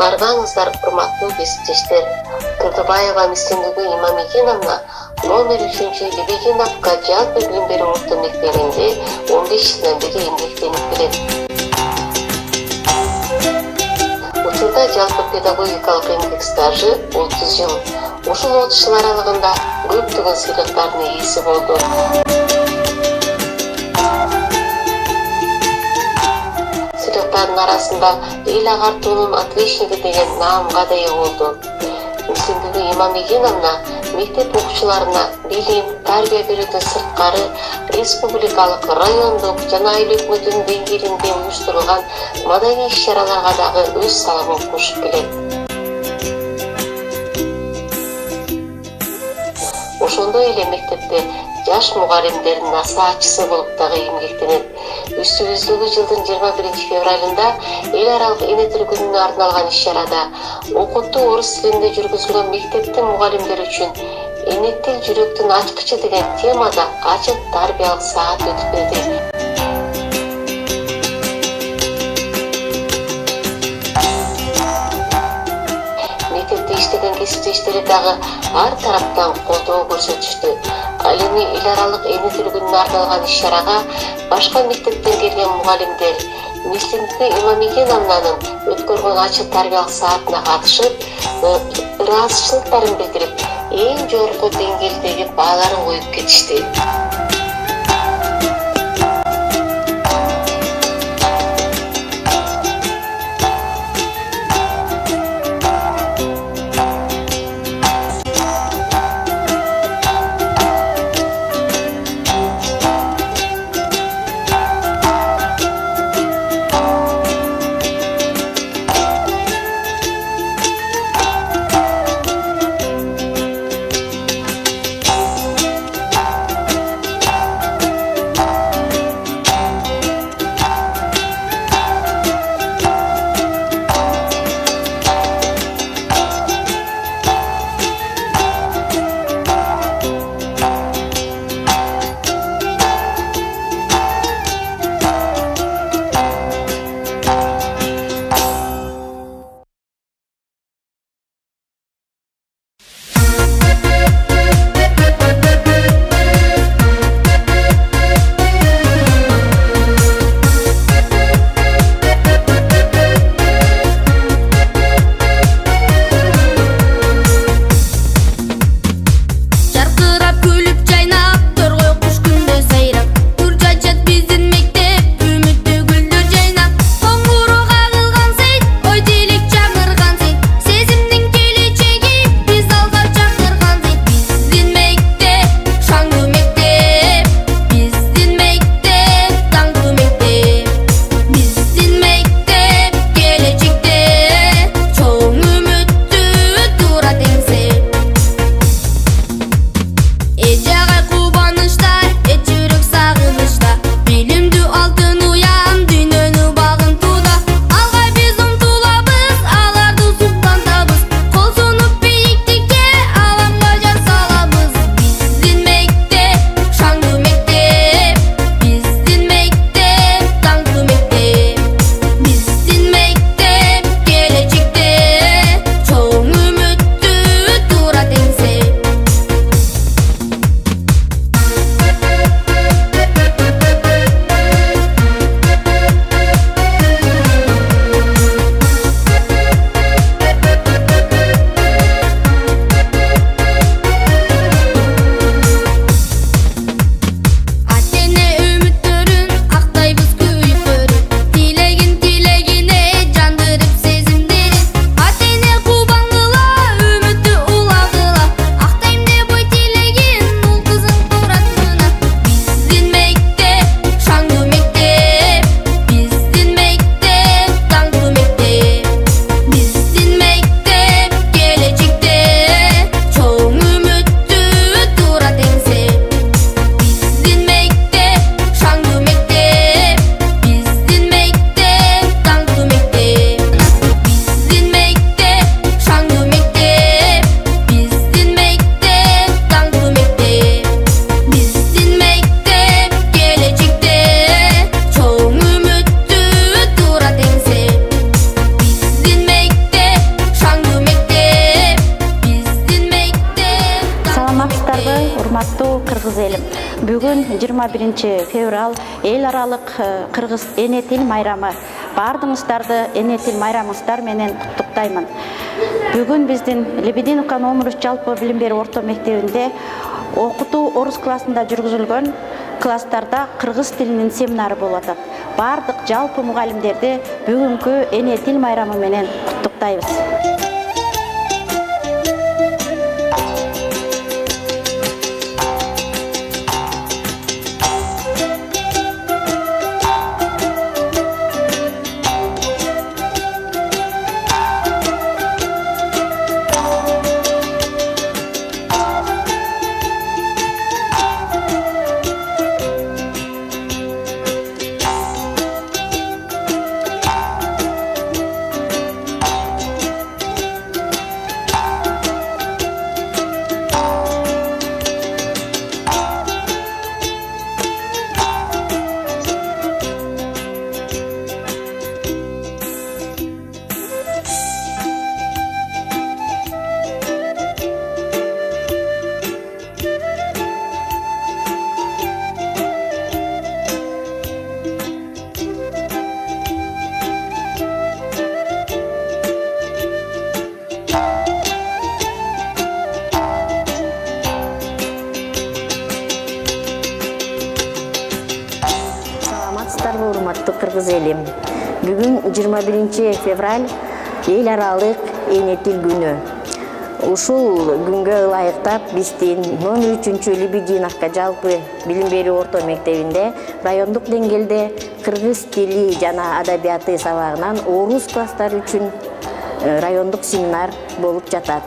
Арбаңыздар, урматтуу кесиптештер. Турдубаева Мислимбүгү Имамигеновна номер 3 Лебегиновка жалпы билим берүү орто мектебинде 15 жылдан бери эмгектенип келет. Учурда жалпы педагогикалык эмгек стажы 30 жыл. Ушул 30 жыл аралыгында көптөгөн сыйлыктардын ээси болду. Сыйлыктардын арасында эл агартуунун отличниги деген наамга да ээ болду. Мислимбүгү Имамигеновна мектеп окуучуларына билим, тарбия берүүдөн сырткары республикалык, райондук жана айыл өкмөтүнүн деңгээлинде уюштурулган маданий иш-чараларга дагы өз салымын кошуп келет. Ошондой эле мектепте жаш мугалимдердин насаатчысы болуп дагы эмгектенет. Үстүбүздөгү жылдын 21 февралында эл аралык эне тил күнүнө арналган иш-чарада окутуу орус тилинде жүргүзүлгөн мектептин мугалимдери үчүн эне тил жүрөктүн ачкычы деген темада ачык тарбиялык саат өтүп берди. Мектепте иштеген кесиптештери дагы ар тараптан колдоо көрсөтүштү. Ал эми эл аралык эне тил күнүнө арналган иш-чарага башка мектептен келген мугалимдер Мислимбүгү Имамигеновнанын өткөргөн ачык тарбиялык саатына катышып, ыраазычылыктарын билдирип, эң жогорку деңгээлдеги бааларын коюп кетишти. Бүгүн 21 февраль эл аралык кыргыз эне тил майрамы. Бардыңыздарды эне тил майрамыңыздар менен куттуктаймын. Бүгүн биздин Лебединовка номер 3 жалпы билим берүү орто мектебинде окутуу орус классында жүргүзүлгөн класстарда кыргыз тилинин семинары болуп атат. Бардык жалпы мугалимдерди бүгүнкү эне тил майрамы менен куттуктайбыз. Урматтуу кыргыз элим. Бүгүн 21 февраль эл аралык эне тил күнү. Ушул күнгө ылайыктап биздин номер 3 Лебединовка жалпы билим берүү орто мектебинде райондук деңгээлде кыргыз тили жана адабияты сабагынан орус класстары үчүн райондук семинар болуп жатат.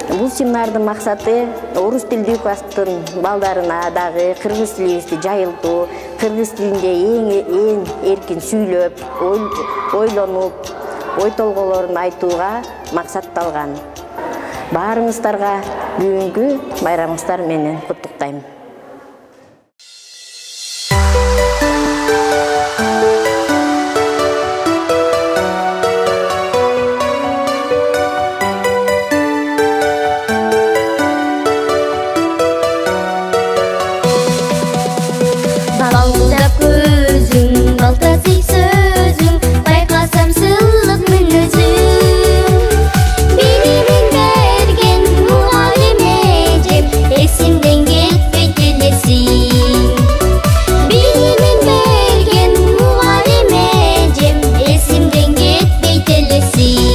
Бул семинардын максаты орус тилдүү класстын балдарына дагы кыргыз тилибизди жайылтуу, кыргыз тилинде эң эркин сүйлөп, ойлонуп, ой толголорун айтууга максатталган. Баарыңыздарга бүгүнкү майрамыңыздар менен куттуктайм. Балдап көзүң, балтасый сөзүң, байкасам сыллык мүнөзүң. Билимин берген мугалим эжем, эсимден кетпей келесиң. Билимин берген мугалим эжем, эсимден кетпей келесиң.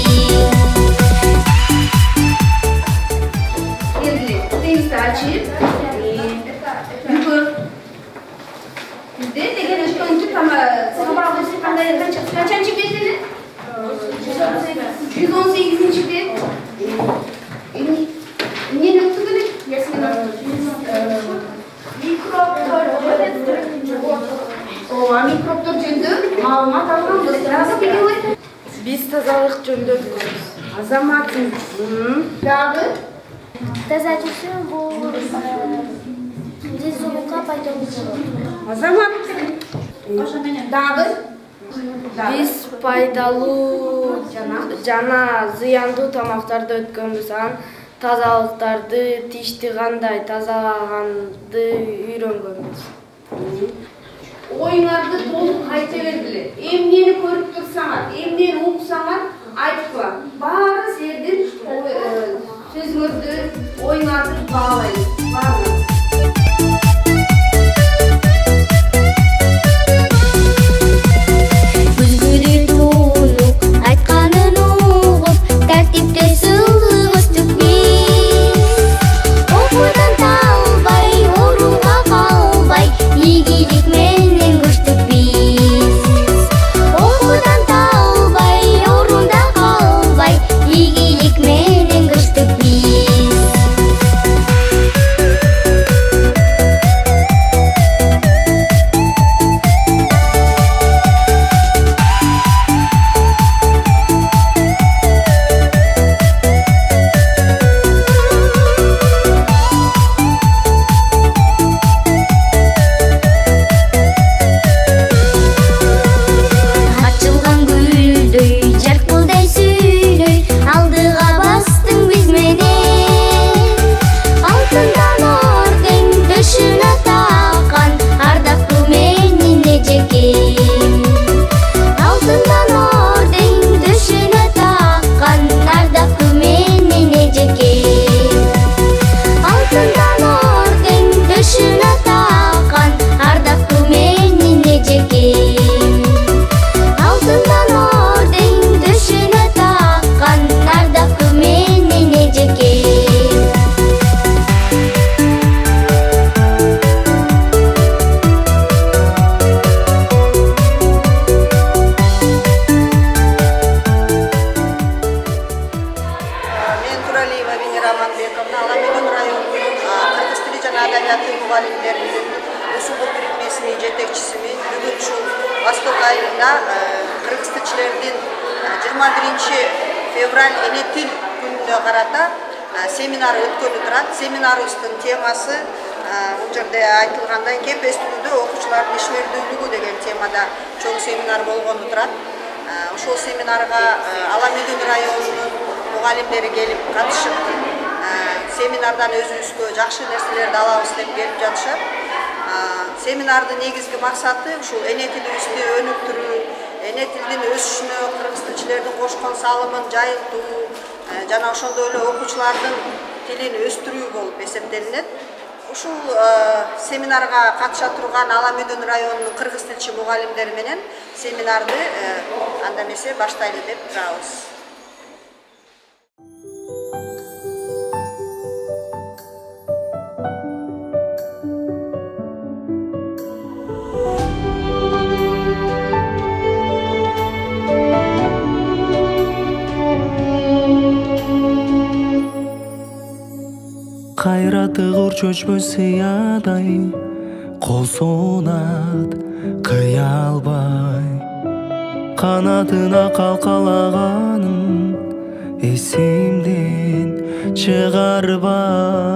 Тенисти ачып, деген ешкімді сабағы қаншаншы бетіні? 118-ші бет. Нені өтті керек? Микробтор жөнді маалымат алғанбыз. Biz тазалык жөнүндө азаматын Дагы Таза жүрсөң, бул денсаулыкка пайдалуу болот. азамат. Дагы биз пайдалуу жана зыяндуу тамактарды өткөнбүз, анан тазалыктарды, тишти кандай тазалаганды үйрөнгөнбүз. Oyunlarda толук айта бердилер. Эмнени көрүп турсаңар, эмнени уксаңар, айткыла. Баары сиздин сөзүңөрдү, оюңарды баалайбыз. Баары. Okudan talbay, orunda февраль эне тил күнүнө карата семинар өткөнү турат. Семинарыбыздын темасы бул жерде айтылгандай кепестүүдө окуучулардын ишмердүүлүгү деген темада чоң семинар болгону турат. Ошол семинарга Ала Меден районунун мугалимдери келип катышып, семинардан өзүбүзгө жакшы нерселерди алабыз деп келип жатышат. Семинардын негизги максаты ушул эне тилибизди өнүктүрүү, эне тилдин өсүшүнө кыргыз тилчилердин кошкон салымын жайылтуу жана ошондой эле окуучулардын тилин өстүрүү болуп эсептелинет. Ушул семинарга катыша турган Ала Меден районунун кыргыз тилчи мугалимдери менен семинарды анда эмесе баштайлы деп турабыз. Кайраты кур чөчмөс сыядай кол сонат кыя албай, канатына калкалаганын эсимден чыгарбайм.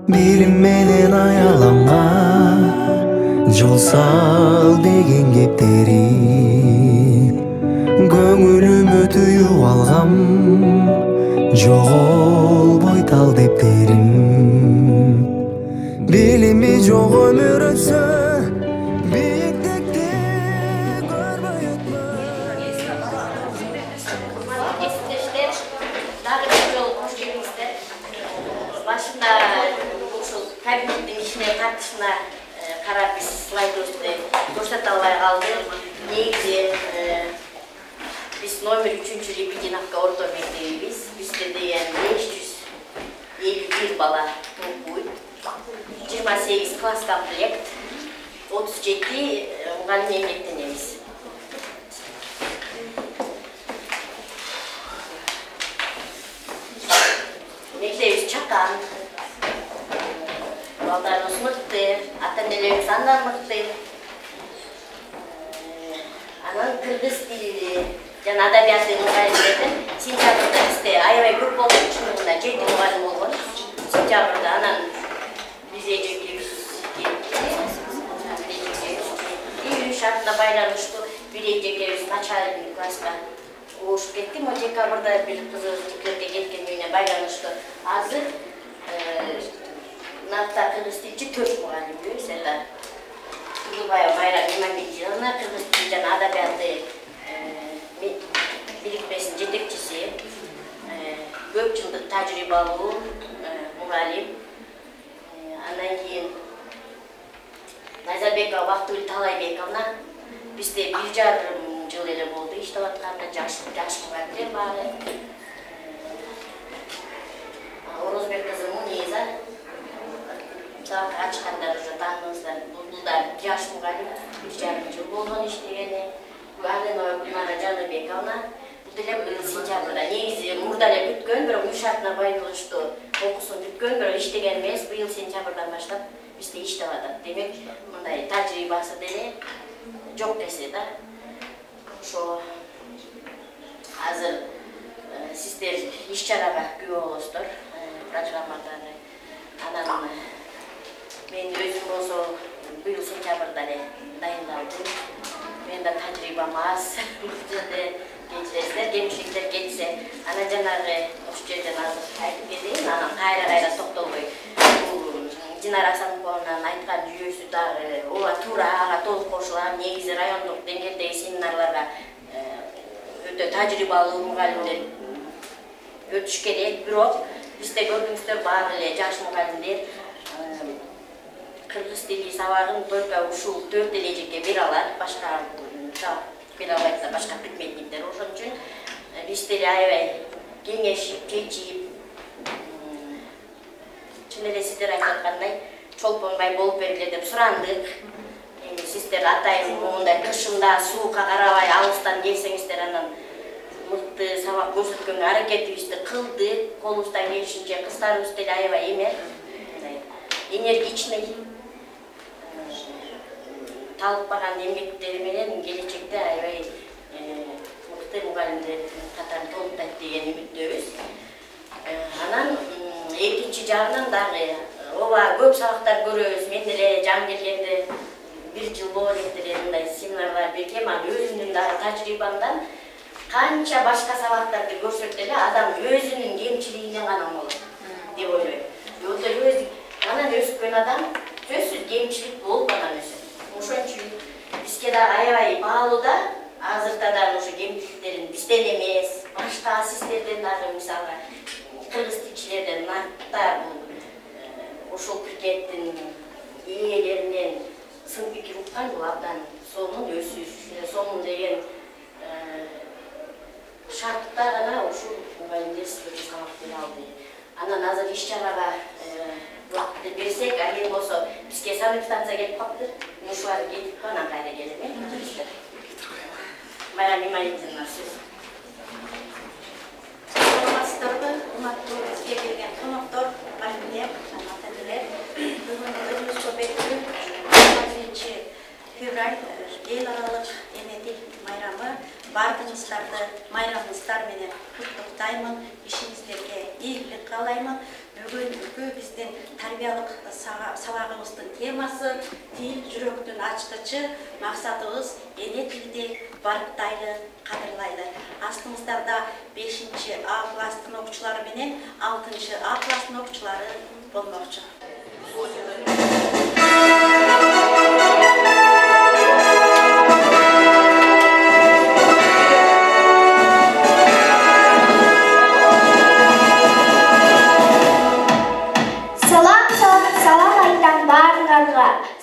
Билим менен аяламга жол сал деген кептери көңүлүмө түйүп алгам, жоголбой тал дептерим. Билими жок өмүр өтсө бийиктикти көрбөй өтмөй. Эстештер, дагы бир жолу кош келиңиздер. Башында ушул кабинеттин ишине катышына карап биз слайдыбызды көрсөтө албай калдык. Негизи биз номер 3-Лебединовка орто мектебибиз. Бизде деген 551 бала окуйт. 28 класс комплект, 37 мугалим эмгектенебиз. Мектебибиз чакан. Балдарыбыз мыкты, ата-энелерибиз андан мыкты. Анан кыргыз тили жана адабияты мугалимдердин сентябрда бизде аябай көп болду. Чындыгында 7 мугалим болгон. Сентябрда анан биз эжекебиз июнь шартына байланыштуу бир эжекебиз начальный класска угушуп кетти. Мо декабрда бир кызыбыздыкерге кеткенине байланыштуу азыр Навта кыргыз тилчи 4 мугалимбиз. Это Тулубаева Майрам Имамбетдиновна, кыргыз тили жана адабияты бирикмесинин жетекчиси, көп жылдык тажрыйбалуу мугалим. Андан кийин Назарбекова Бактыгүл Талайбековна бизде 1,5 жыл эле болду иштеп атканда, жаш мугалимдер баары. Орозбек кызы Муниза ачкандар уже тааныңыздар, бул да жаш мугалим, 1,5 жыл болгон иштегени. Галинова Гүлнара Жаныбековна бул деле сентябрда негизи мурда эле бүткөн, бирок үй шартына байланыштуу окуусун бүткөн, бирок иштеген эмес. Быйыл сентябрдан баштап бизде иштеп атат. Демек, мындай тажрыйбасы деле жок десе да. Ошо азыр сиздер иш-чарага күбө болосуздар, программаданы. Анан мен өзүм болсо быйыл сентябрда эле дайындалдым. Мен да тажрыйбам аз. Бул жерде кечиресиздер, кемчиликтер кетсе, анан жанагы ошол жерден азыр айтып кетейин, анан кайра токтолбой. Динара Асанкованын айткан жүйөсү дагы ооба туура ага толук кошулам. Негизи райондук деңгээлдеги семинарларга өтө тажрыйбалуу мугалимдер өтүш керек. Бирок бизде көрдүңүздөр баары эле жаш мугалимдер кыргыз тили сабагын только ушул 4 эле эжекке бере алат. Башка бере албайт да, башка предметниктер. Ошон үчүн бизде аябай кеңешип, чечип, чын эле сиздер айтып аткандай чолпонбай болуп бергиле деп сурандык. Эми сиздер атайын мондай кышында суукка карабай алыстан келсеңиздер, анан мыкты сабак көрсөткөнгө аракетибизди кылдык. Колубуздан келишинче кыздарыбыз деле аябай эме, энергичный, талыкпаган эмгектери менен келечекте аябай мыкты мугалимдердин катарын толуктайт жагынан дагы ооба көп сабактар көрөбүз. Мен деле жан келгенде 1 жыл болот эле мындай семинарлар беркем. Анан өзүмдүн дагы тажрыйбамдан канча башка сабактарды көрсөк деле адам өзүнүн кемчилигинен гана болот деп ойлойм. Өтө анан өскөн адам сөзсүз кемчилик болуп анан өсөт. Ошон үчүн бизге дагы аябай баалуу да азырда да ошо кемчиликтерин бизден эмес, башка сиздерден дагы мисалга кыргыз тилчилерден нарта ошол пикеттин ээлеринен сын пикир уккан бул абдан сонун өсүш, сонун деген шартта гана ушул университетте сабак бере алды. Анан азыр иш-чарага убакытты берсек, ал эми болсо бизге санэпстанция келип калыптыр. Ушулар кетип анан кайра келем. Майрам Имаевна сөз. Саламатсыздарбы, урматтуу бизге келген коноктор, мугалимдер, ата-энелер. Бүгүн өзүбүзгө белгилүү 1 февраль эл аралык эне тил майрамы. Бардыгыңыздарды майрамыңыздар менен куттуктаймын. Ишиңиздерге ийгилик каалаймын. Бүгүнкү биздин тарбиялык сабагыбыздын темасы тил жүрөктүн ачкычы. Максатыбыз эне тилди барктайлы, кадырлайлы. Астыңыздарда 5-А класстын окуучулары менен 6-А класстын окуучулары болмокчу.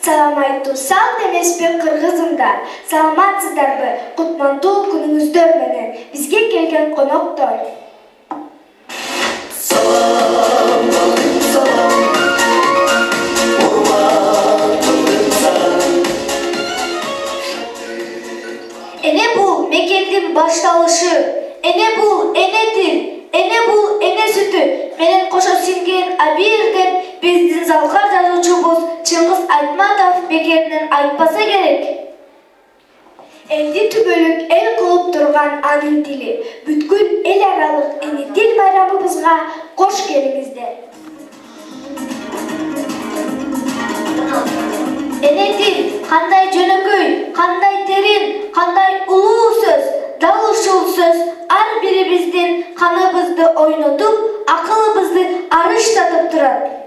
Салам айтуу салт эмеспи кыргызымдар. Саламатсыздарбы, кутмандуу күнүңүздөр менен бизге келген коноктор. Эне бул мекендин башталышы, эне бул эне тил, эне бул эне сүтү менен кошо сиңген абийирден биздин залкар жазуучубуз Чыңгыз Айтматов бекеринен айтпаса керек. Элди түбөлүк эл кылып турган анын тили. Бүткүл эл аралык эне тил майрамыбызга кош келиңиздер. Эне тил кандай жөнөкөй, кандай терин, кандай улуу сөз. Дал ушул сөз ар бирибиздин каныбызды ойнотуп, акылыбызды арыштатып турат.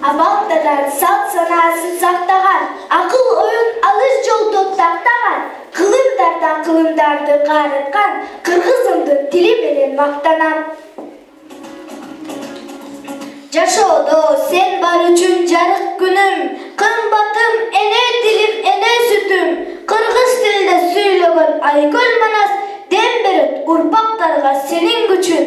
Абалтадан салт санасын сақтаған, ақыл ойын алыс жолды тақтаған, қылымдардан қылымдарды қарытқан, қырғызымды тілі менен мақтанам. Жашоодо сен бар үчүн жарык күнүм, кымбатым, эне тилим, эне сүтүм. Кыргыз тилинде сүйлөгөн Айкөл Манас дем берет урпактарга сенин күчүн.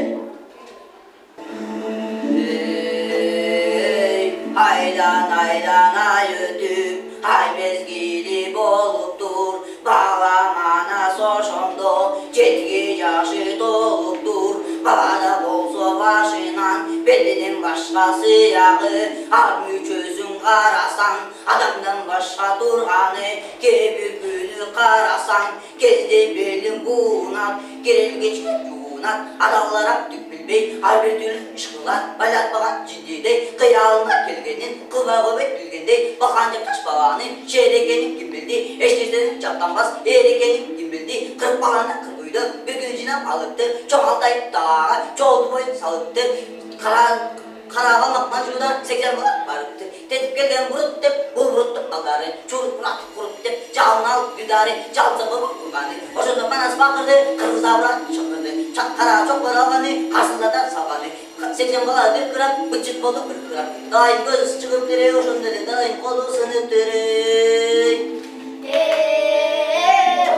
Aydan ay ötüp, ay mezgili boluptur. Bağlamana soşondo, cetki yaşı doluptur. Babada bolsa başınan, belinin başkası yağı. Harmü çözün karasan, adamdan başka durganı. Kebükünü karasan, kezdi belin buğunat. Girel geçmek yuğunat, adamlara tüpülbey. Harbi tül ışkılat, balatmagan ciddidey. Kıyalına kelgenin, kıvağı bekilgendey. Bakancak taş bağanı, şehrekenin kim bildi. Eşleşlerin çaptanmaz, erekenin kim bildi. Kırk bağana kırgıydı, bir gün cinem alıptı. Çoğaltayıp dağa, çoğuldu boyun salıptı. Karağa makmacıda 80 balat varıptı. Tetip gelgen burut dep, bu buruttuk kaldarı. Çurut bulat kurut dep, çalın al güdari, çalsa bu kurbanı. Oşunda manas bakırdı, kırmızı avrat çokırdı. Kara çok var alganı, karşısında da savanı. 80 balat bir kırak, bıçıt bolu bir kırak. Daim göz çıkıp tere, oşunda da daim kolu sınıp tere.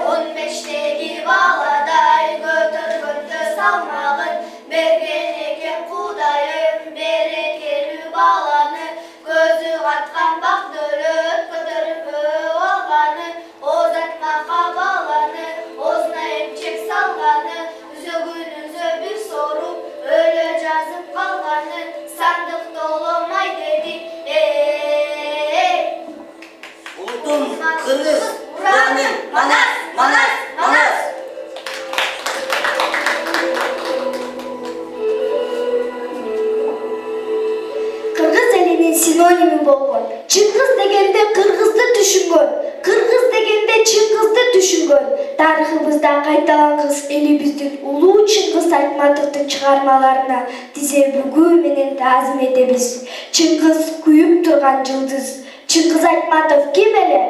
15'teki bağladay götür salmağın. Bergen eken kudayım, berekeli bağlanı. Gözü atkan bak dörüp, götürüp olganı. Ozatmaka bağlanı, ozna emçek salganı. Üzөгünüzө bir sorup, öyle жазып kalganı. Sandık dolomay dedik, Ulutum, Kırgız, Uranım, Manas, Manas, Manas. Kırgız elinin sinonimi болгон. Чыңгыз дегенде кыргызды түшүнгөн. Кыргыз дегенде чыңгызды түшүнгөн. Тарыхыбызда кайталангыс элибиздин улуу Чыңгыз Айтматовдун чыгармаларына тизе бүгүү менен таазим этебиз. Чыңгыз күйүп турган жылдыз. Чыңгыз Айтматов ким эле?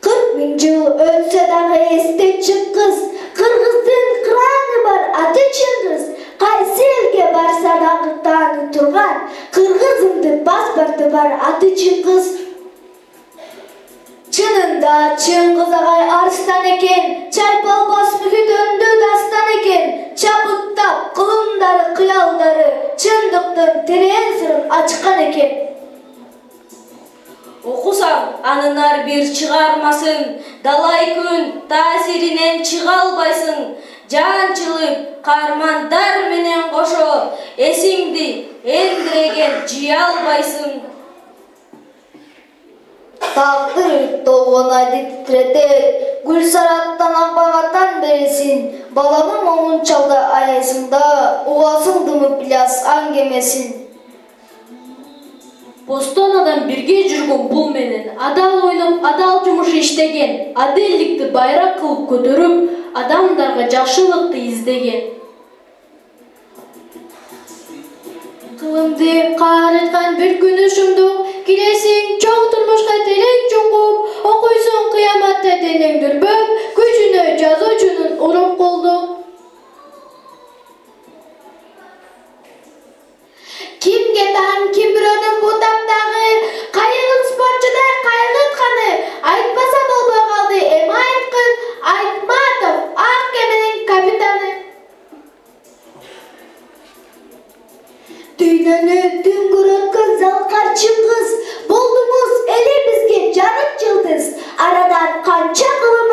40 000 жыл өтсө дагы эсте Чыңгыз. Кыргыздын кыраны бар аты Чыңгыз. Кайсы элге барса дагы таанып турган. Кыргызымдын паспорту бар аты Чыңгыз. Чынында Чыңгыз агай арстан экен, чайпалбас мүхит өндө дастан экен. Чабыттап кылымдары, кыялдары чындыктын терең сырын ачкан экен. Окусаң, анын ар бир чыгармасын, далай күн таасиринен чыга албайсың. Жанчылып, кармандар менен кошо, эсиңди эндиреген жыя албайсың. Тагдыр толгон айды титретет, гүл сараттан акбага тан бересин. Баланы момун чалда аяйсың да, угасың дымып пляс аңгемесин. Постонадан бирге жүргөн бул менен адал ойноп, адал жумуш иштеген, адилдикти байрак кылып көтөрүп, адамдарга жакшылыкты издеген. Кылымды карыткан бир күнүшүмдүк, киресиң чоң турмушка терең чоңуп, окуйсуң кыяматта денең дүрбөп, күчүнө жазуучунун уруп колду. Kimge taң kim бирөөнүн бул таптагы, кайыгын спортчудай кайгыртканы, айтпаса болбой калды эми айткын Айтматов ак кеменин капитаны. Дүйнөнү дүңгүрөткөн залкар Чыңгыз, болдуңуз эле бизге жарык жылдыз. Арадан канча кылым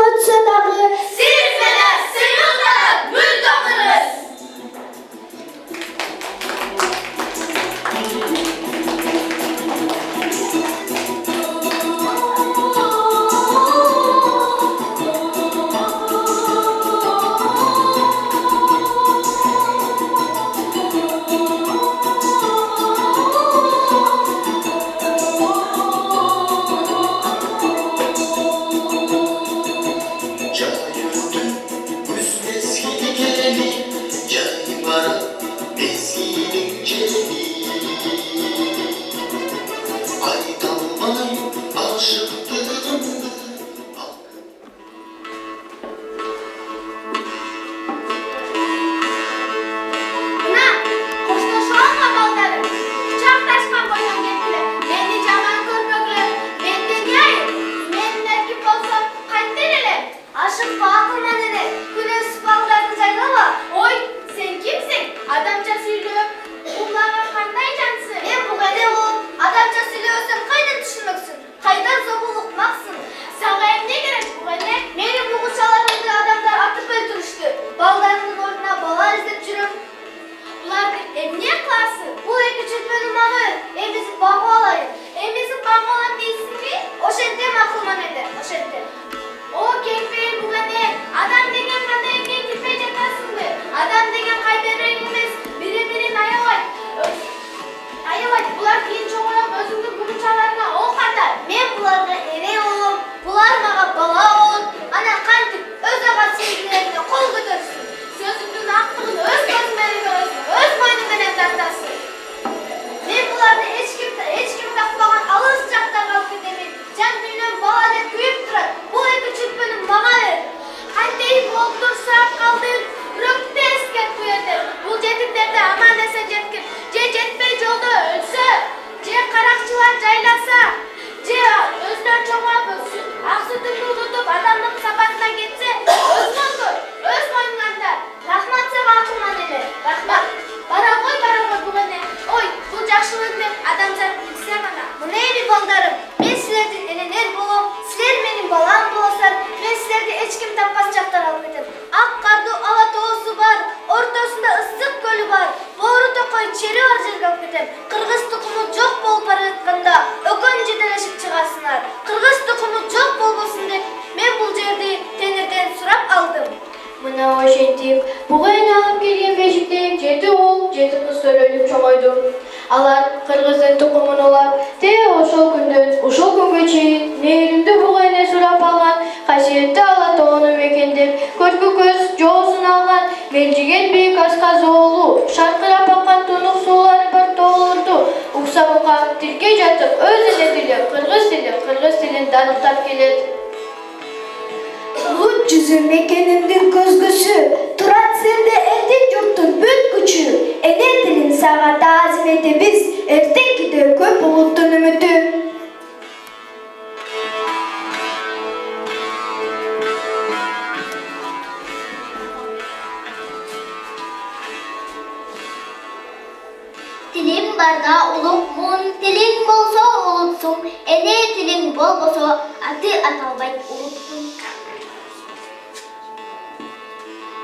Bular keyin çoğalып özümdün gümüşçalarına o kadar. Men bularga ene olup, bular maga bala olup, ana kantip öz ağa sevgilerine kol götürsün. Sözümdün aktığını öz gözümen görürsün, öz moynu menen tartasın. Men bularni hech kim takmagan alыс жакта калып кетемин. Жан дүйнөм бала деп күйүп турат. Бул эки чүрпөнү мага бер. Кантейин болуп турсак калдым. Бирөктө эскерт куйдым. Бул жетимдерди аман эсен жеткип, же жетпей жолдо өлсө, же каракчылар жайласа, же өзүнөн чоңоюп ак сүтүн тутуп адамдын сапатына кетсе, өз мойнуңанда. Рахмат сага акылман эле. Рахмат. Бара кой бугуне. Ой, бул жакшылык мен адамзат билсе гана. Мына эми балдарым, мен силердин энелер болом, силер менин балам болосуңар. Мен силерди эч ким таппас жактан алып кетем. Ак кардуу ала тоосу бар, ортосунда ысык көлү бар, боору токой чери бар жерге алып кетем. Кыргыз тукуму жок болуп бара жатканда өкөн жетелешип чыгасыңар. Кыргыз тукуму жок болбосун деп мен бул жерди теңирден сурап алдым. Мына ошентип, буга эне алып келген бешикте 7 уул, 7 кыз төрөлүп чоңойду. Алар кыргыздын тукумун улап, ошол күнгө чейин мээримди буга эне сурап алган, касиетти ала тоону мекендеп, көркү көз жоосун алган, мелжиген бийик асказ оолу, шаркырап аккан тунук суулары бар тоолорду уксамукам тилке жатып, өз эне тили, кыргыз тилин даныктап келет. Лут жүзү мекенimдин көзгүсү, турат сенде эртең журттун бүт күчү. Эне тилин сага таазим этебиз, эртеңкиде көп улуттун үмүтү. Тилим барда улукмун, тилиң болсо улутсуң, эне тилиң болбосо аты аталбайт улуттун.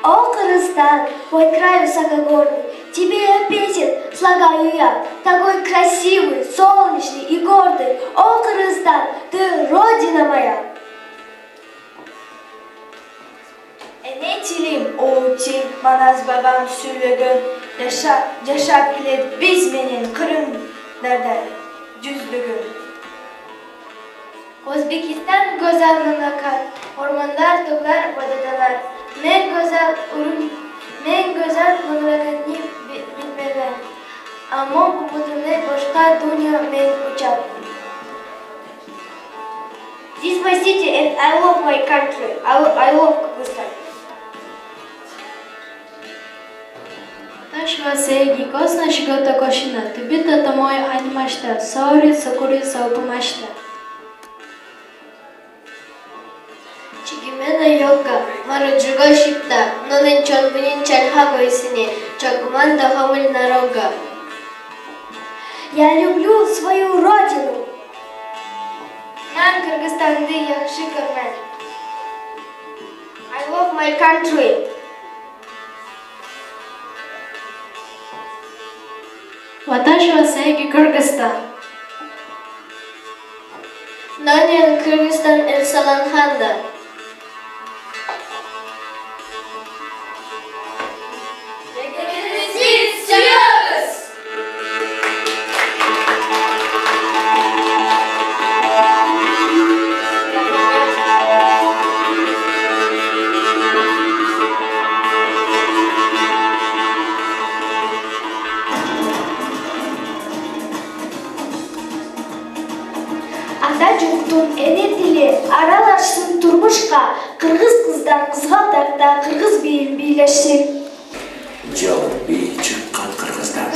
О, Кыргызстан, мой край высокогорный, тебе я песен слагаю я, такой красивый, солнечный и гордый. О, Кыргызстан, ты родина моя. Эне тилим, о тил, манас бабам сүйлөгөн, жашап келет биз менен Кырымдарда жүздөгөн. Өзбекистан güzel мамлакат, ормандар, тоглар, вододалар. Men güzel mmamlakatni bilmeden, ammo bu butunlay boshqa dunyo men uchun. This is my city and I love my country. I love Kyrgyzstan. Нашего Сейгикос нашего Токошина, Тубита Томой Анимашта, Саури Сакури Саупумашта. Чигимена йога, Мараджуга шипта, Ноненчон Бунин Чальхаго Исини, Чакуман Дахамуль Нарога. Я люблю свою родину. Мен Кыргызстанды яхшы көрмөн. I love my country. Ваташ Васейги Кыргызстан. Нанен Кыргызстан Элсаланханда. Эне тили аралашсын турмушка, кыргыз кыздан кызгалтакта кыргыз бийин бийлешсин. Жол бий чыккан кыргыздар.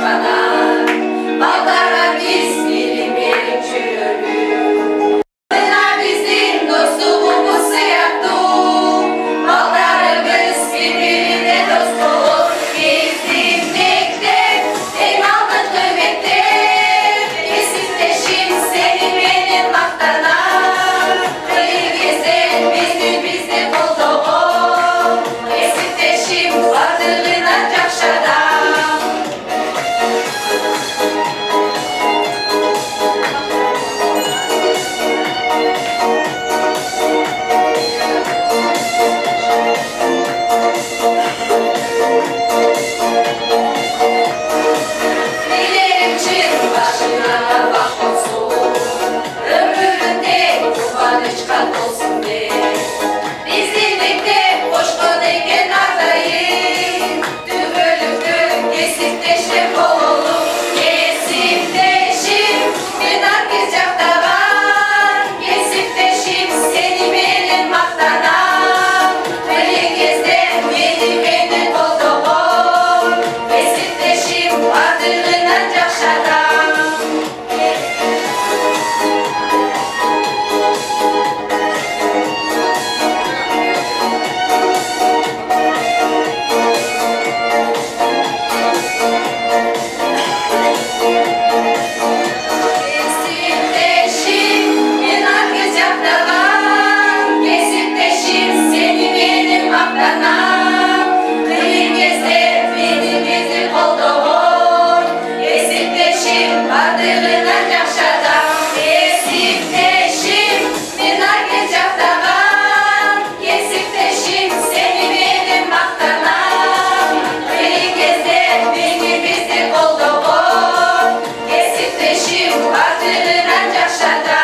башпана, балдарға біз келем елің жүрөлү. Мына биздин достугубуз сыяктуу, балдарыбыз бири-бирине дос болуп, биздин мектеп эң алдыңкы мектеп. Кесиптешим сени менен мактанам, кыйын кезден бизди колдогон. Кесиптешим бардыгынан жакшы адам. Dillerim çın başına bak olsun, ömründe kuvvançka olsun de. Bizim mektep boşkun eken ardayım, tübölüktü kesipteşim oğlum. Kesipteşim ben herkes yaptavan, kesipteşim seni benim maktanam. Kıyın gezden beni kolduğum, kesipteşim ardığından jakşadam. Kesipteşim ben herkes yaptavan, kesipteşim seni benim maktanam. Kıyın gezden beni kolduğum, kesipteşim ardığından jakşadam. Kesipteşim ben herkes yaptavan, kesipteşim seni benim maktanam. Kıyın gezden beni kolduğum, kesipteşim ardığından jakşadam.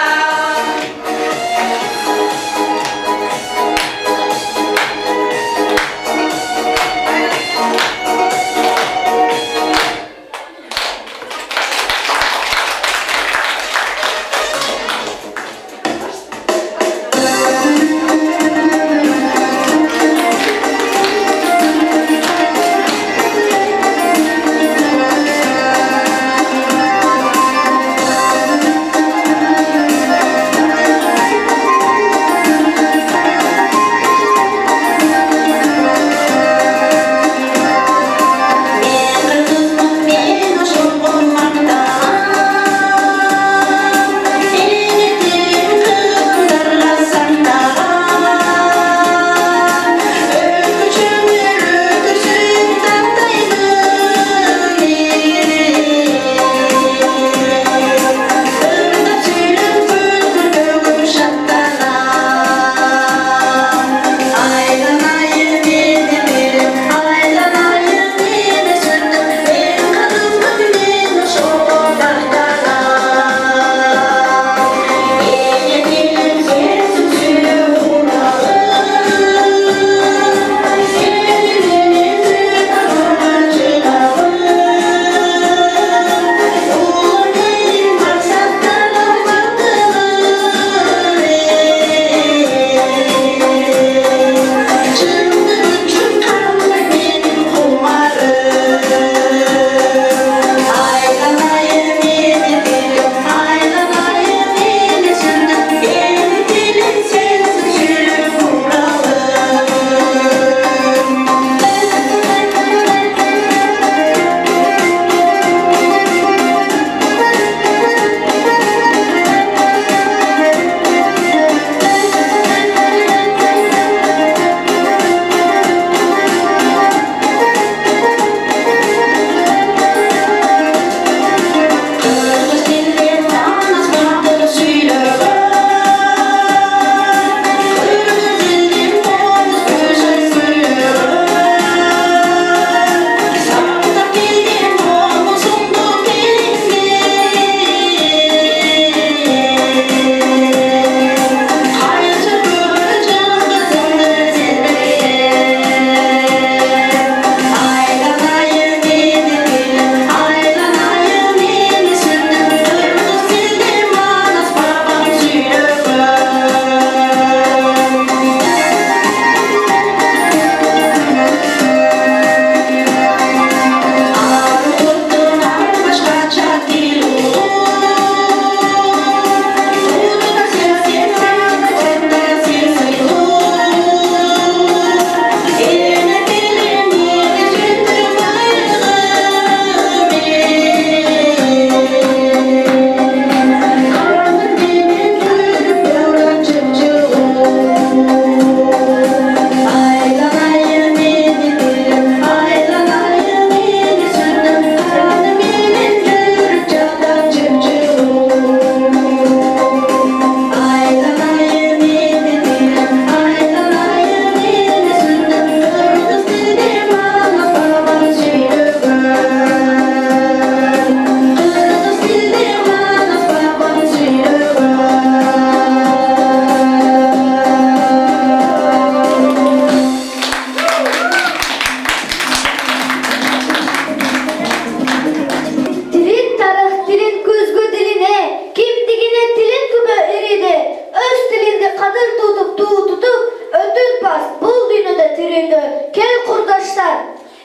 кыргызстан.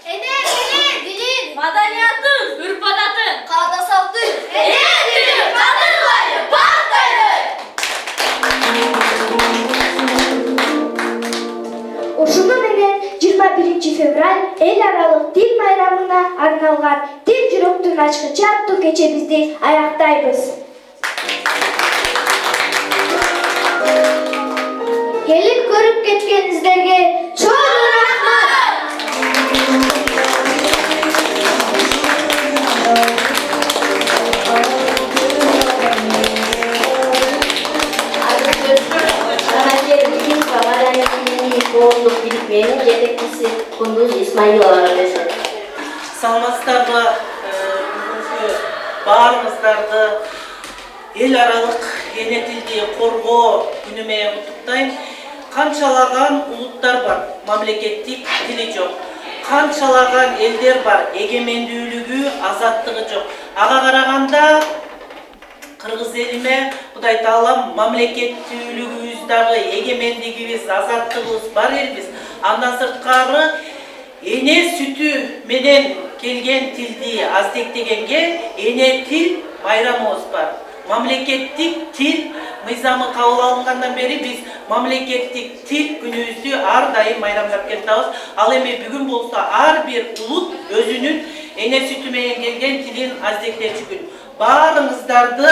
Эне тилин, дилин, Маданиятын, үрп-адатын, каадасалдын, эне тилин, кадырлайды, бактайды. Ошону менен 21 февраль эл аралык тил майрамына арналган Тил жүрөктүн ачкычы аттуу кечебизди аяктайбыз. Келип көрүп кеткениңиздерге чоң рахмат. Коомдук биримдин жетекчиси Кундуз Исмаилова эмес. Саламатсыздарбы, баарыңыздарды эл аралык эне тилди коргоо күнү менен куттуктайм. Канчалаган улуттар бар, мамлекеттик тили жок. Канчалаган элдер бар, эгемендүүлүгү, азаттыгы жок. Ага караганда Кыргыз элиме Кудай Таалам мамлекеттүүлүгүбүз дагы, эгемендигибиз, азаттыгыбыз бар элбиз. Андан сырткары эне сүтү менен келген тилди аздектегенге эне тил майрамыбыз бар. Мамлекеттик тил мыйзамы кабыл алынгандан бери биз мамлекеттик тил күнүбүздү ар дайым майрамдап келатабыз. Ал эми бүгүн болсо ар бир улут өзүнүн эне сүтү менен келген тилин аздектечү күн. Баарыңыздарды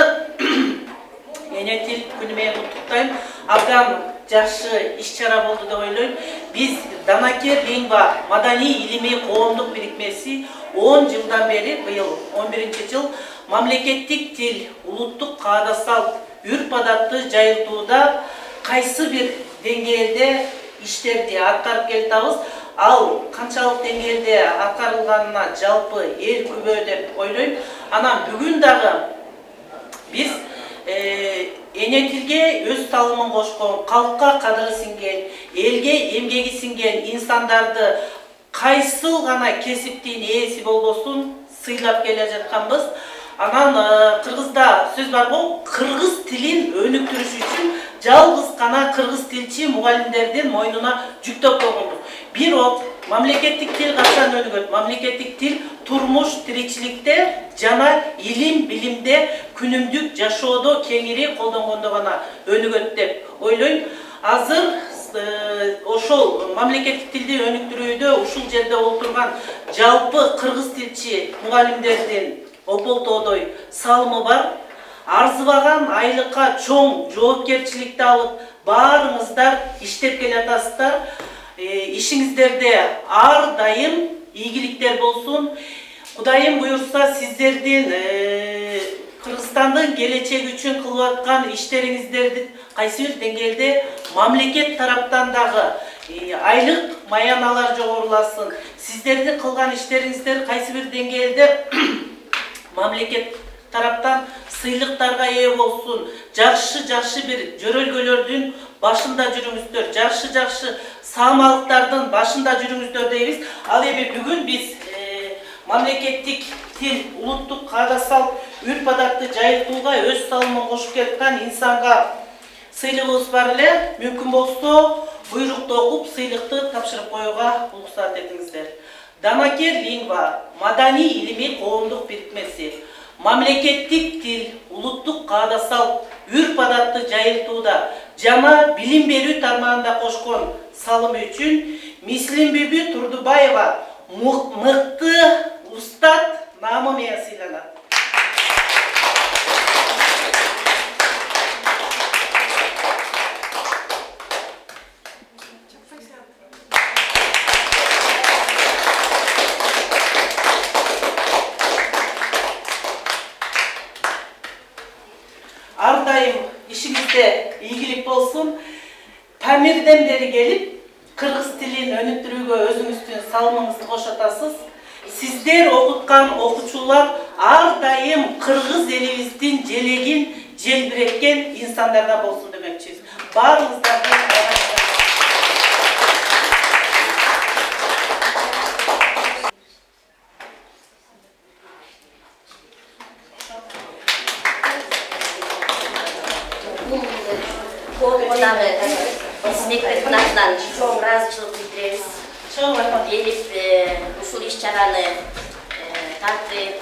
эне тил күнү менен куттуктайм. Абдан жакшы иш-чара болду деп ойлойм. Биз Данакер лингва маданий илимий коомдук бирикмеси 10 жылдан бери, быйыл 11-жыл мамлекеттик тил, улуттук каадасал, үрп-адатты жайылтууда кайсы бир деңгээлде иштерди аткарып келатабыз. Ал канчалык деңгээлде аткарылганына жалпы эл күбө деп ойлойм. Анан бүгүн дагы биз эне тилге өз салымын кошкон, калкка кадыры сиңген, элге эмгеги сиңген инсандарды кайсыл гана кесиптин ээси болбосун сыйлап келе жатканбыз. Анан кыргызда сөз бар го, кыргыз тилин өнүктүрүш үчүн жалгыз гана кыргыз тилчи мугалимдердин мойнуна жүктөп койгонбуз. Бирок мамлекеттик тил качан өнүгөт? Мамлекеттик тил турмуш тиричиликте жана илим билимде күнүмдүк жашоодо кеңири колдонгондо гана өнүгөт деп ойлойм. Азыр ошол мамлекеттик тилди өнүктүрүүдө ушул жерде отурган жалпы кыргыз тилчи мугалимдердин ополтоодой салымы бар. Арзыбаган айлыкка чоң жоопкерчиликти алып, баарыңыздар иштеп келатасыздар. Ишиңиздерде ар дайым ийгиликтер болсун. Кудайым буйрса сиздердин Кыргызстандын келечеги үчүн кылып аткан иштериңиздерди кайсы бир деңгээлде мамлекет тараптан дагы айлык маяналар жогоруласын. Сиздердин кылган иштериңиздер кайсы бир деңгээлде мамлекет тараптан сыйлыктарга ээ болсун. Жакшы бир жөрөлгөлөрдүн башында жүрүңүздөр, жакшы саамалыктардын башында жүрүңүздөр дейбиз. Ал эми бүгүн биз мамлекеттик тил, улуттук каадасал, үрп-адатты жайылтууга өз салымын кошуп келаткан инсанга сыйлыгыбыз бар эле. Мүмкүн болсо буйрукту окуп сыйлыкты тапшырып коюуга уруксат этиңиздер. Данакер лингва маданий илимий коомдук бирикмеси мамлекеттик тил, улуттук каадасал, үрп-адатты жайылтууда жана билим берүү тармагында кошкон салымы үчүн Мислим Бүбү Турдубаева мыкты устат наамы менен сыйланат. Ар дайым ишиңизде ийгилик болсун. Тамирден бери келип, кыргыз тилин өнүктүрүүгө өзүңүздүн салымыңызды кошотасыз. Сиздер окуткан окуучулар ар дайым кыргыз элибиздин желегин желбиреткен инсандарда болсун демекчибиз. Баарыңыздарды Мектептин атынан чоң ыраазычылык билдиребиз. Elif ушул иш-чараны тартып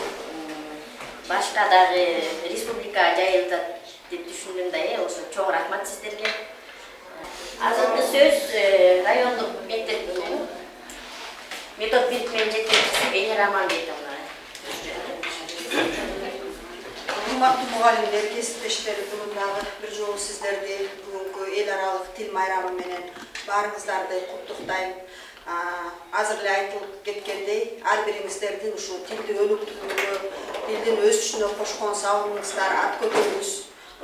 башка дагы республика жайылтат деп түшүндүм да, ошо чоң рахмат сиздерге. Азыркы сөз райондук мектептин метод бирикменин жетекчиси Элер Аманбетовна. Урматтуу мугалимдер, кесиптештер, бүгүн дагы бир жолу сиздерди бүгүнкү эл аралык тил майрамы менен баарыңыздарды куттуктайм. Азыр эле айтылып кеткендей, ар бириңиздердин ушул тилди өнүктүрүүгө, тилдин өсүшүнө кошкон салымыңыздар, ат көтөрүүңүз,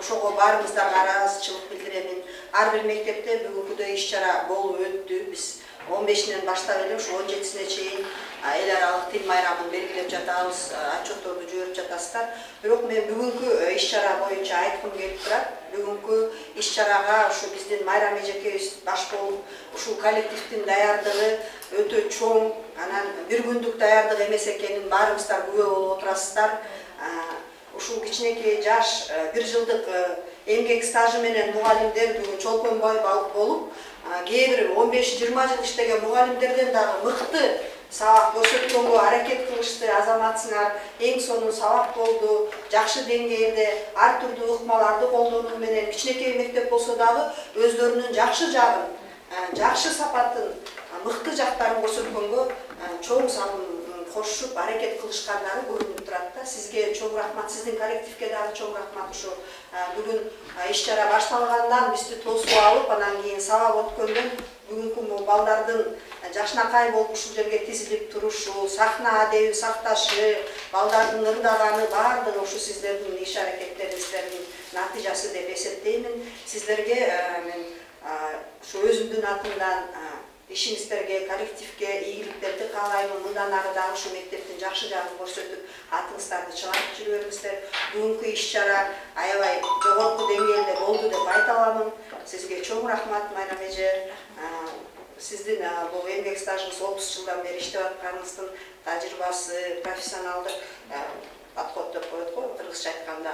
ошого баарыңыздарга ыраазычылык билдиремин. Ар бир мектепте бүгүнкүдөй иш-чара болуп өттү. Биз 15-нен баштап эле ушу 17-сине чейин эл аралык тил майрамын белгилеп жатабыз, отчетторду жиберип жатасыздар. Бирок мен бүгүнкү иш-чара боюнча айткым келип турат. Бүгүнкү иш-чарага ушу биздин Майрам эжекебиз баш болуп, ушул коллективдин даярдыгы өтө чоң, анан бир күндүк даярдык эмес экенин баарыңыздар күбө болуп отурасыздар. Ушул кичинекей жаш, бир жылдык эмгек стажы менен мугалимдер бүгүн чолпонбой болуп, кээ бир 15-20 жыл иштеген мугалимдерден дагы мыкты сабак көрсөткөнгө аракет кылышты азаматсыңар. Эң сонун сабак болду, жакшы деңгээлде ар түрдүү ыкмаларды колдонуу менен кичинекей мектеп болсо дагы өздөрүнүн жакшы жагын, жакшы сапатын, мыкты жактарын көрсөткөнгө чоң салым кошуп аракет кылышкандары көрүнүп турат да. Сизге чоң рахмат, сиздин коллективге дагы чоң рахмат. Ушу бүгүн иш-чара башталгандан бизди тосуп алып, анан кийин сабак өткөндөн бүгүнкү балдардын жашнакай болуп ушул жерге тизилип турушу, сахна адебин сакташы, балдардын ырдаганы баардыгы ушу сиздердин иш-аракеттериңиздердин натыйжасы деп эсептеймин. Сиздерге мен ушу өзүмдүн атымдан ишиңиздерге, коллективге ийгиликтерди каалайм. Мындан ары дагы ушу мектептин жакшы жагын көрсөтүп, атыңыздарды чыңартып жүрө бериңиздер. Бүгүнкү иш-чара аябай жогорку деңгээлде болду деп айта аламын. Сизге чоң рахмат, Майрам эже. Сиздин бул эмгек стажыңыз 30 жылдан бери иштеп атканыңыздын тажрыйбасы, профессионалдык подход деп коет го, кыргызча айтканда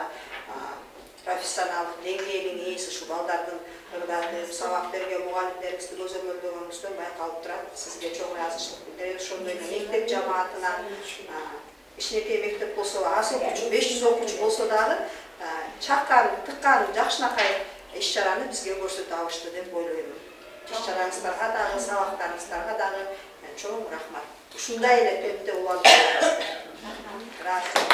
профессионалдык деңгээлиңиз, ушу балдардын ырдатып сабак берген мугалимдериңизди көзөмөлдөгөнүңүздөн байкалып турат. Сизге чоң ыраазычылык билдиребиз. Ошондой эле мектеп жамаатына, кичинекей мектеп болсо, аз окуучу, 500 окуучу болсо дагы чаккан, тыккан, жакшынакай иш-чараны бизге көрсөтө алышты деп ойлоймун. Иш-чараңыздарга дагы, сабактарыңыздарга дагы чоң рахмат. Ушундай эле темпте улантыңыздар. Рахмат.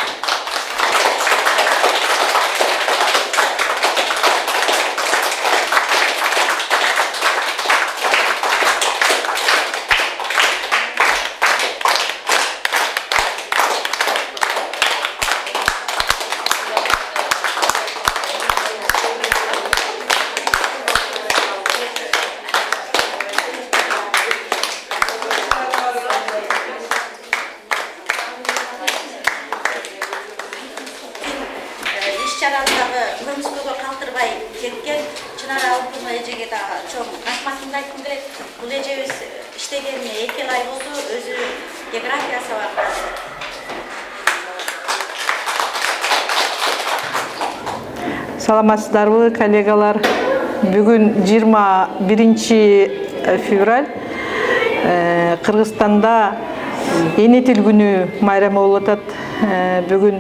Иш-чарандагы көңүлгө калтырбай кеткен Чынар Алпын эжеге дагы чоң рахматымды айткым келет. Бул эжебиз иштегенине 2 ай болду, өзү география сабакташы. Саламатсыздарбы, коллегалар? Бүгүн 21 февраль Кыргызстанда эне тил күнү майрамы болуп атат. Бүгүн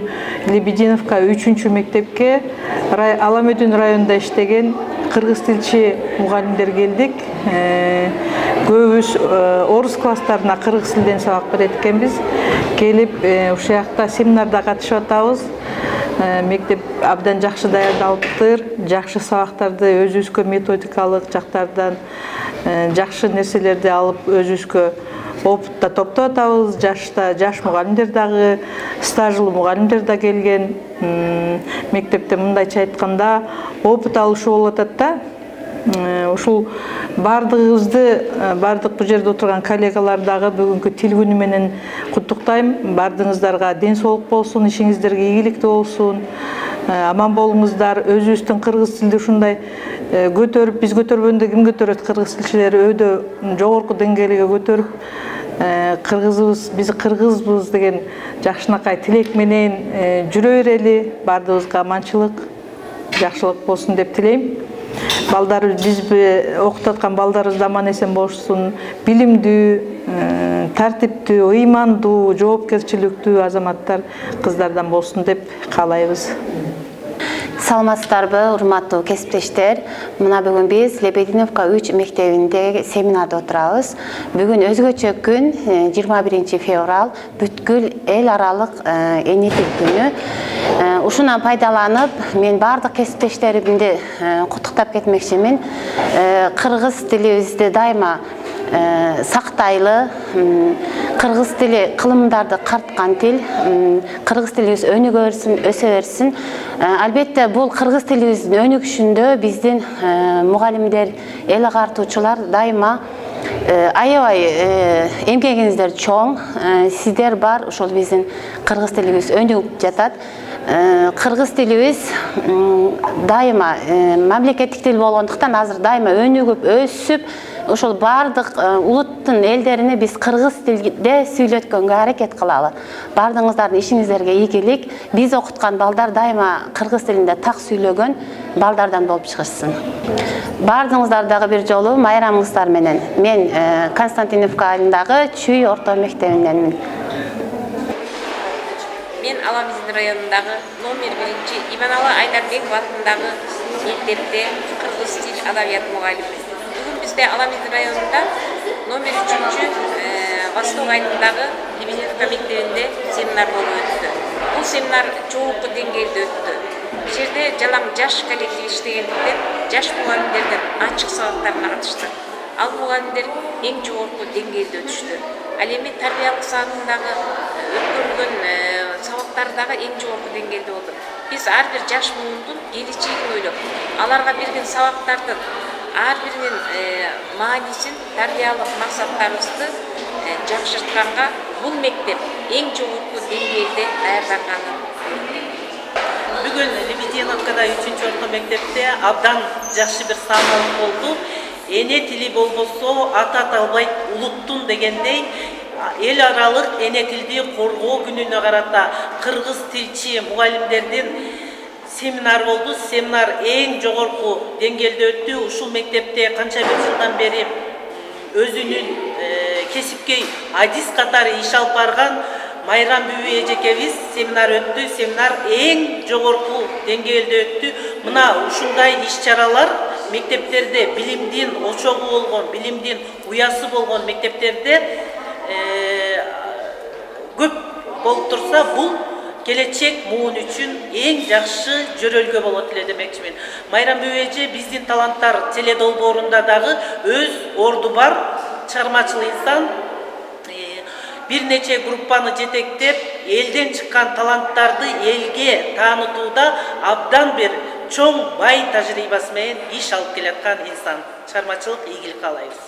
Лебединовка 3-чү мектепке Аламөдүн районунда иштеген кыргыз тилчи мугалимдер келдик. Көбүбүз орус класстарына кыргыз тилден сабак берет экенбиз. Келип ушул жакта семинарда катышып атабыз. Мектеп абдан жакшы даярдалыптыр. Жакшы сабактарды өзүбүзгө методикалык жактардан жакшы нерселерди алып өзүбүзгө опытта топтоп атабыз. Жаш мугалимдер дагы, стажлуу мугалимдер да келген. Мектепте мындайча айтканда опыт алышуу болуп атат да. Ушул бардыгыбызды, бардык бул жерде отурган коллегалар дагы бүгүнкү тил күнү менен куттуктайм. Бардыгыңыздарга ден соолук болсун, ишиңиздерге ийгиликтүү болсун. Аман болуңуздар. Өзүбүздүн кыргыз тилди ушундай көтөрүп, биз көтөргөндө ким көтөрөт? Кыргыз тилчилери өйдө жогорку деңгээлге көтөрүп, биз кыргызбыз деген жакшынакай тилек менен жүрө берели. Бардыгыбызга аманчылык, жакшылык болсун деп тилейм. балдар бизби окутуп аткан балдарыбыз аман эсен болушсун, билимдүү, тартиптүү, ыймандуу, жоопкерчиликтүү азаматтар кыздардан болсун деп каалайбыз. Саламатсыздарбы, урматтуу кесиптештер. Мына бүгүн биз Лебединовка 3 мектебинде семинарда отурабыз. Бүгүн өзгөчө күн 21 февраль бүткүл эл аралык эне тил күнү. Ушунан пайдаланып, мен бардык кесиптештеримди куттуктап кетмекчимин. Кыргыз тилибизди дайыма сактайлы, кыргыз тили кылымдарды карткан тил, кыргыз тилибиз өнүгө берсин, өсө берсин. Албетте бул кыргыз тилибиздин өнүгүшүндө биздин мугалимдер, эл агартуучулар дайыма аябай эмгегиңиздер чоң. Сиздер бар, ошол биздин кыргыз тилибиз өнүгүп жатат. Кыргыз тилибиз дайыма мамлекеттик тил болгондуктан азыр дайыма өнүгүп, өсүп, ошол бардык улуттун элдерине биз кыргыз тилде сүйлөткөнгө аракет кылалы. Бардыгыңыздардын ишиңиздерге ийгилик. Биз окуткан балдар дайыма кыргыз тилинде так сүйлөгөн балдардан болуп чыгышсын. Бардыгыңыздар дагы бир жолу майрамыңыздар менен. Мен Константиновка айылындагы Чүй орто мектебиненмин. Мен Аламизин районундагы номер 1 Иманалы Айдарбеков атындагы мектепте кыргыз тил адабият мугалимимин. Бүгүн бизде Аламизин районунда номер 3 Восток айылындагы Лебединовка мектебинде семинар болуп өттү. Бул семинар жогорку деңгээлде өттү. Бул жерде жалаң жаш коллектив иштегендиктен жаш мугалимдерден ачык сабактарына катышты. Ал мугалимдер эң жогорку деңгээлде өтүштү. Ал эми тарбиялык саатындагы өткөрүлгөн сабактардагы эң жогорку деңгээлде болду. Биз ар бир жаш муумдун келечегин ойлоп, аларга берген сабактардын ар биринин маанисин, тарбиялык максаттарыбызды жакшыртканга бул мектеп эң жогорку деңгээлде даярданганын Бүгүн Лебединовкада 3 орто мектепте абдан жакшы бир саамалык болду. Эне тили болбосо ата аталбайт улуттун дегендей эл аралык эне тилди коргоо күнүнө карата кыргыз тилчи мугалимдердин семинар болду. Семинар эң жогорку деңгээлде өттү. Ушул мектепте канча бир жылдан бери өзүнүн кесипкей адис катары иш алып барган Майрам Бүбү эжекебиз семинар өттү. Семинар эң жогорку деңгээлде өттү. Мына ушундай иш-чаралар мектептерде билимдин очогу болгон, билимдин уясы болгон мектептерде көп болуп турса, бул келечек муун үчүн эң жакшы жөрөлгө болот эле демекчимин. Майрам Бүбү эже биздин таланттар теледолбоорунда дагы өз орду бар, чыгармачыл инсан. Бир нече группаны жетектеп, элден чыккан таланттарды элге таанытууда абдан бир чоң бай тажрыйбасы менен иш алып келаткан инсан. Чыгармачылык ийгилик каалайбыз.